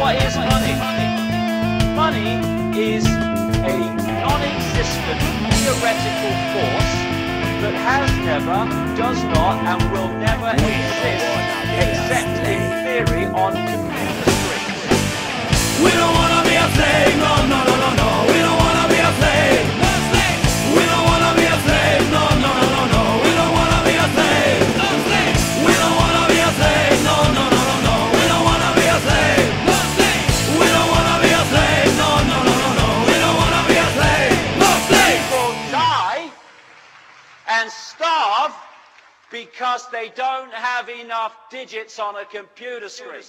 What is money? Money is a non-existent theoretical force that has never, does not, and will never exist except in theory on computer screens. We don't want to be a slave, no, no, no, no, no. We don't want to be a slave. We don't want to be a slave, no, no, no, no, no. We don't want to be a slave. We don't want to be a slave, no, no, no, no, no. We don't want to be a slave. We don't want to be a slave, no, no, no, no, no. We don't want to be a slave. No slave. People die and starve because they don't have enough digits on a computer screen.